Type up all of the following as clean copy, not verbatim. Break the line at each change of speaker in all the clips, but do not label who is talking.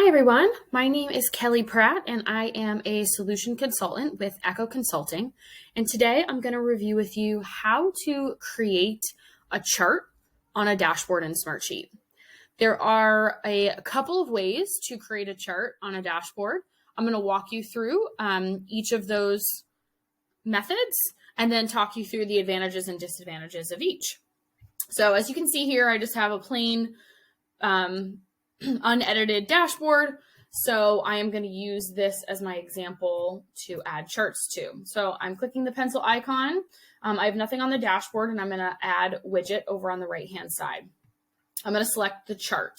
Hi everyone, my name is Kelly Pratt and I am a solution consultant with Echo Consulting. And today I'm going to review with you how to create a chart on a dashboard in Smartsheet. There are a couple of ways to create a chart on a dashboard. I'm going to walk you through each of those methods and then talk you through the advantages and disadvantages of each. So as you can see here, I just have a plain unedited dashboard. So I am going to use this as my example to add charts to. So I'm clicking the pencil icon. I have nothing on the dashboard and I'm going to add widget over on the right hand side. I'm going to select the chart.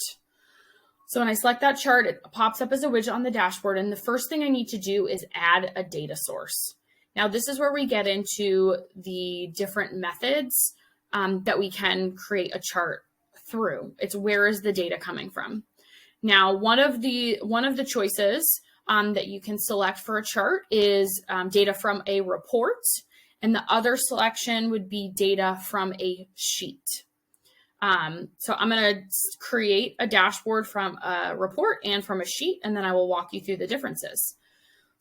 So when I select that chart, it pops up as a widget on the dashboard. And the first thing I need to do is add a data source. Now this is where we get into the different methods that we can create a chart through. It's where is the data coming from? Now, one of the choices that you can select for a chart is data from a report, and the other selection would be data from a sheet. So I'm going to create a dashboard from a report and from a sheet, and then I will walk you through the differences.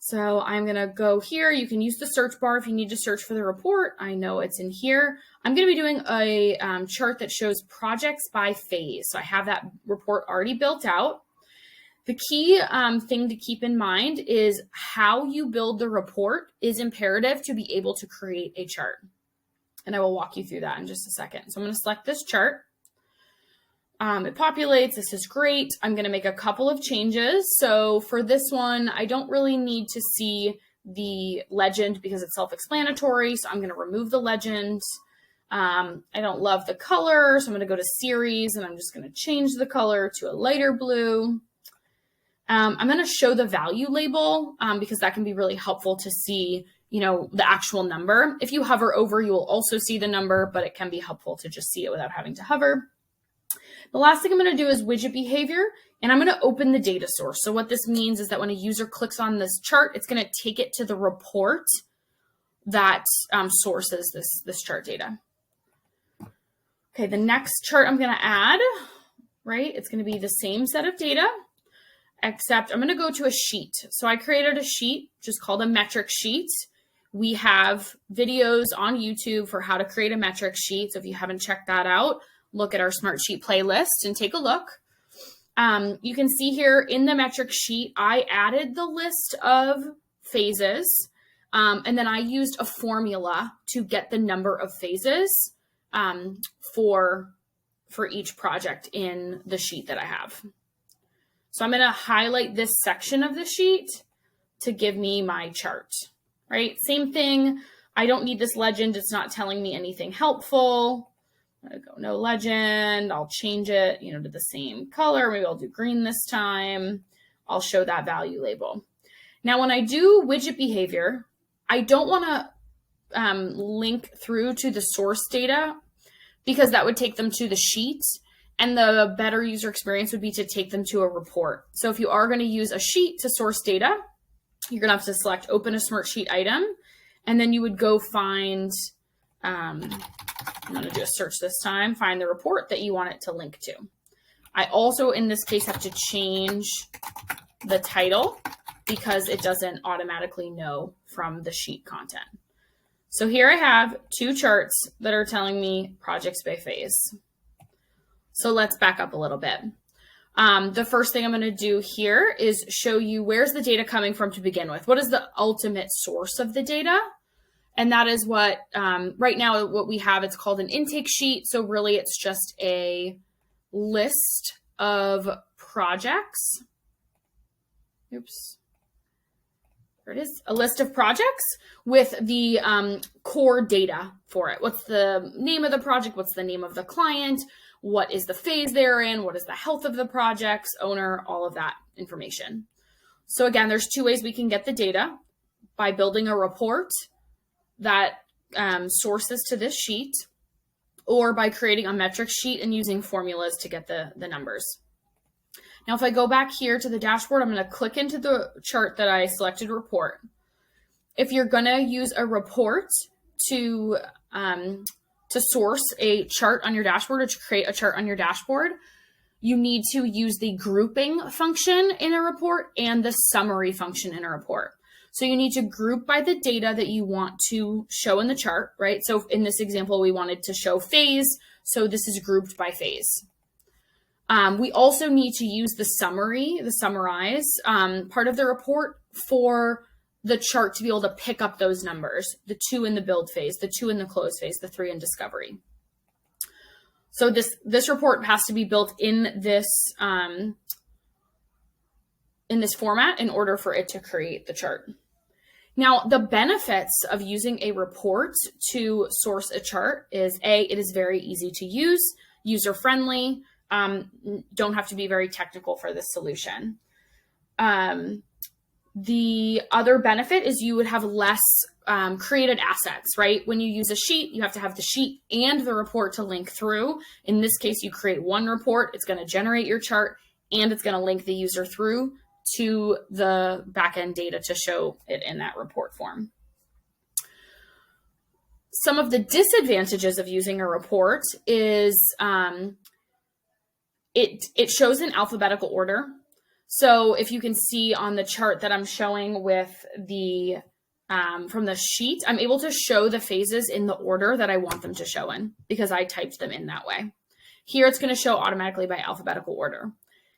So I'm going to go here. You can use the search bar if you need to search for the report. I know it's in here. I'm going to be doing a chart that shows projects by phase. So I have that report already built out. The key thing to keep in mind is how you build the report is imperative to be able to create a chart. And I will walk you through that in just a second. So I'm going to select this chart. It populates. This is great. I'm going to make a couple of changes. So for this one, I don't really need to see the legend because it's self-explanatory. So I'm going to remove the legend. I don't love the color. So I'm going to go to series and I'm just going to change the color to a lighter blue. I'm going to show the value label because that can be really helpful to see, the actual number. If you hover over, you will also see the number, but it can be helpful to just see it without having to hover. The last thing I'm going to do is widget behavior, and I'm going to open the data source. So what this means is that when a user clicks on this chart, it's going to take it to the report that sources this chart data. Okay, the next chart I'm going to add, right? It's going to be the same set of data, except I'm going to go to a sheet. So I created a sheet just called a metric sheet. We have videos on YouTube for how to create a metric sheet. So if you haven't checked that out, look at our Smartsheet playlist and take a look. You can see here in the metric sheet, I added the list of phases, and then I used a formula to get the number of phases for each project in the sheet that I have. So I'm going to highlight this section of the sheet to give me my chart, right? Same thing. I don't need this legend. It's not telling me anything helpful. I'm going to go no legend. I'll change it, to the same color. Maybe I'll do green this time. I'll show that value label. Now, when I do widget behavior, I don't want to link through to the source data because that would take them to the sheet. And the better user experience would be to take them to a report. So if you are going to use a sheet to source data, you're going to have to select open a Smartsheet item. And then you would go find, I'm going to do a search this time, find the report that you want it to link to. I also, in this case, have to change the title because it doesn't automatically know from the sheet content. So here I have two charts that are telling me projects by phase. So let's back up a little bit. The first thing I'm going to do here is show you where's the data coming from to begin with. What is the ultimate source of the data? And that is what, right now, what we have, it's called an intake sheet. So really it's just a list of projects. Oops. There it is, a list of projects with the core data for it. What's the name of the project? What's the name of the client? What is the phase they're in? What is the health of the project's owner? All of that information. So again, there's two ways we can get the data: by building a report that sources to this sheet, or by creating a metric sheet and using formulas to get the numbers. Now, if I go back here to the dashboard, I'm going to click into the chart that I selected report. If you're going to use a report to source a chart on your dashboard or to create a chart on your dashboard, you need to use the grouping function in a report and the summary function in a report. So you need to group by the data that you want to show in the chart, right? So in this example, we wanted to show phase, so this is grouped by phase. We also need to use the summary, the summarize part of the report for the chart to be able to pick up those numbers, the 2 in the build phase, the 2 in the close phase, the 3 in discovery. So this report has to be built in this format in order for it to create the chart. Now, the benefits of using a report to source a chart is it is very easy to use, user-friendly, don't have to be very technical for this solution. The other benefit is you would have less created assets, right? When you use a sheet, you have to have the sheet and the report to link through. In this case, you create one report, it's going to generate your chart, and it's going to link the user through to the backend data to show it in that report form. Some of the disadvantages of using a report is it shows in alphabetical order. So if you can see on the chart that I'm showing with the from the sheet, I'm able to show the phases in the order that I want them to show in because I typed them in that way. Here it's going to show automatically by alphabetical order.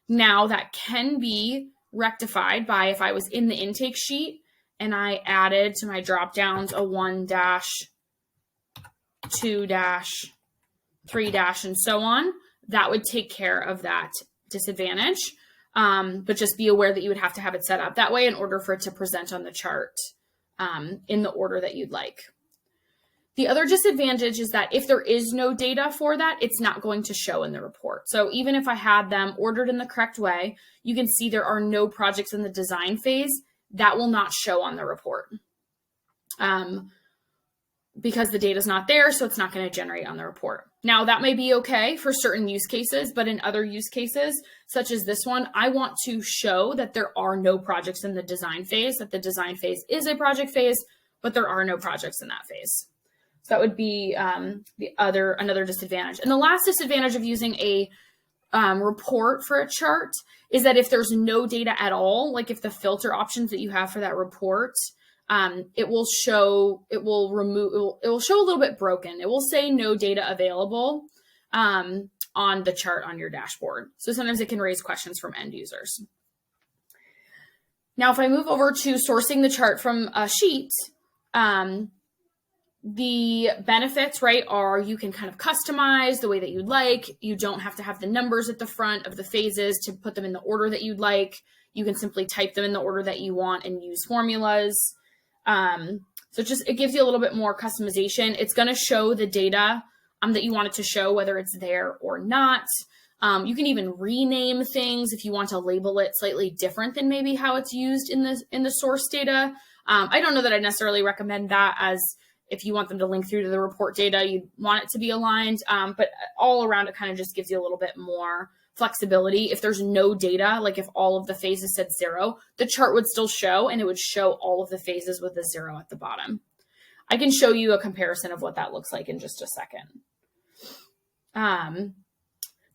Now that can be rectified by if I was in the intake sheet and I added to my drop downs a 1 dash, 2 dash, 3 dash, and so on, that would take care of that disadvantage. But just be aware that you would have to have it set up that way in order for it to present on the chart in the order that you'd like. The other disadvantage is that if there is no data for that, it's not going to show in the report. So even if I had them ordered in the correct way, you can see there are no projects in the design phase. That will not show on the report because the data is not there, so it's not going to generate on the report. Now, that may be okay for certain use cases, but in other use cases, such as this one, I want to show that there are no projects in the design phase, that the design phase is a project phase, but there are no projects in that phase. So that would be another disadvantage. And the last disadvantage of using a report for a chart is that if there's no data at all, like if the filter options that you have for that report, it will show a little bit broken. It will say no data available on the chart on your dashboard. So sometimes it can raise questions from end users. Now, if I move over to sourcing the chart from a sheet, the benefits, right, are you can kind of customize the way that you'd like. You don't have to have the numbers at the front of the phases to put them in the order that you'd like. You can simply type them in the order that you want and use formulas. So it gives you a little bit more customization. It's going to show the data that you want it to show, whether it's there or not. You can even rename things if you want to label it slightly different than maybe how it's used in the source data. I don't know that I necessarily recommend that as if you want them to link through to the report data, you want it to be aligned. But all around, it kind of just gives you a little bit more flexibility. If there's no data, like if all of the phases said 0, the chart would still show and it would show all of the phases with a 0 at the bottom. I can show you a comparison of what that looks like in just a second.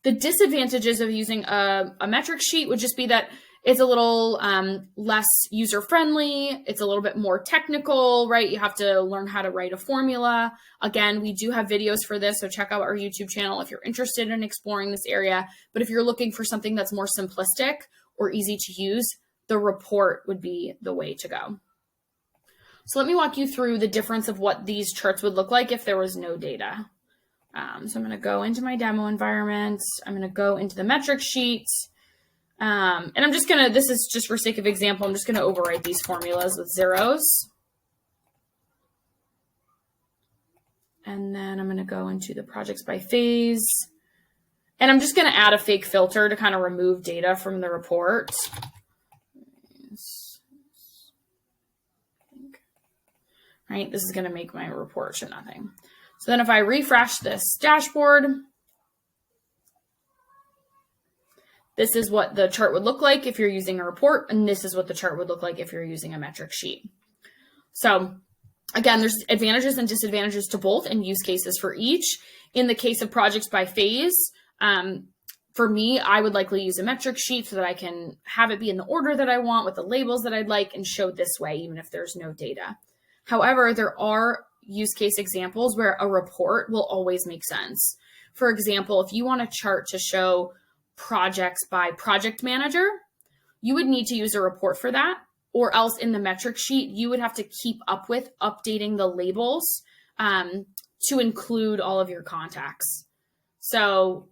The disadvantages of using a metric sheet would just be that it's a little less user-friendly. It's a little bit more technical, right? You have to learn how to write a formula. Again, we do have videos for this, so check out our YouTube channel if you're interested in exploring this area. But if you're looking for something that's more simplistic or easy to use, the report would be the way to go. So let me walk you through the difference of what these charts would look like if there was no data. So I'm going to go into my demo environment. I'm going to go into the metric sheet. And I'm just going to, this is just for sake of example, I'm just going to overwrite these formulas with zeros. And then I'm going to go into the projects by phase. And I'm just going to add a fake filter to kind of remove data from the report. Right, this is going to make my report show nothing. So then if I refresh this dashboard, this is what the chart would look like if you're using a report, and this is what the chart would look like if you're using a metric sheet. So again, there's advantages and disadvantages to both and use cases for each. In the case of projects by phase, For me, I would likely use a metric sheet so that I can have it be in the order that I want with the labels that I'd like and show this way, even if there's no data. However, there are use case examples where a report will always make sense. For example, if you want a chart to show projects by project manager, you would need to use a report for that, or else in the metric sheet, you would have to keep up with updating the labels to include all of your contacts. So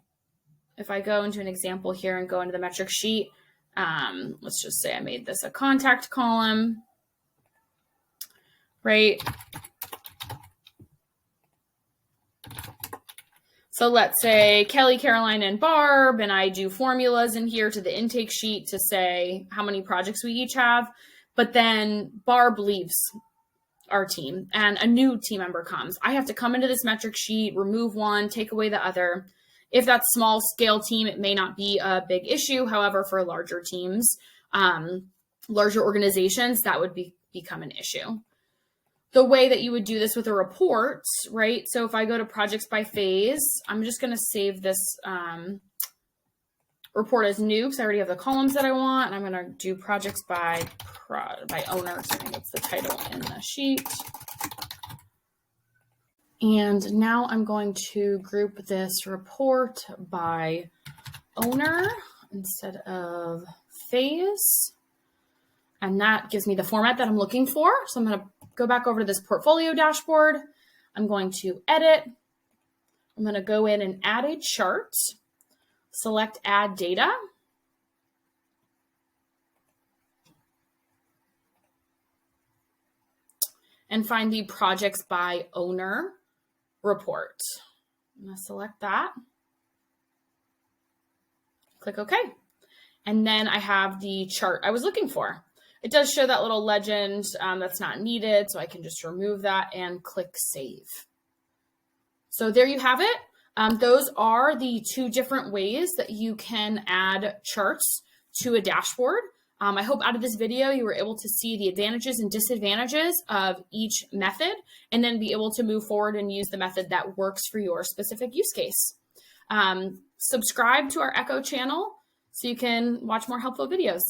if I go into an example here and go into the metric sheet, let's just say I made this a contact column, right? So let's say Kelly, Caroline, and Barb, and I do formulas in here to the intake sheet to say how many projects we each have. But then Barb leaves our team and a new team member comes. I have to come into this metric sheet, remove one, take away the other. If that's small scale team, it may not be a big issue. However, for larger teams, larger organizations, that would become an issue. The way that you would do this with a report, right? So if I go to projects by phase, I'm just going to save this report as new because I already have the columns that I want. And I'm going to do projects by owner. So I think that's the title in the sheet. And now I'm going to group this report by owner instead of phase. And that gives me the format that I'm looking for. So I'm going to go back over to this portfolio dashboard. I'm going to edit. I'm going to go in and add a chart, select add data. And find the projects by owner report. I'm going to select that. Click OK. And then I have the chart I was looking for. It does show that little legend that's not needed, so I can just remove that and click Save. So there you have it. Those are the two different ways that you can add charts to a dashboard. I hope out of this video you were able to see the advantages and disadvantages of each method and then be able to move forward and use the method that works for your specific use case. Subscribe to our Echo channel so you can watch more helpful videos.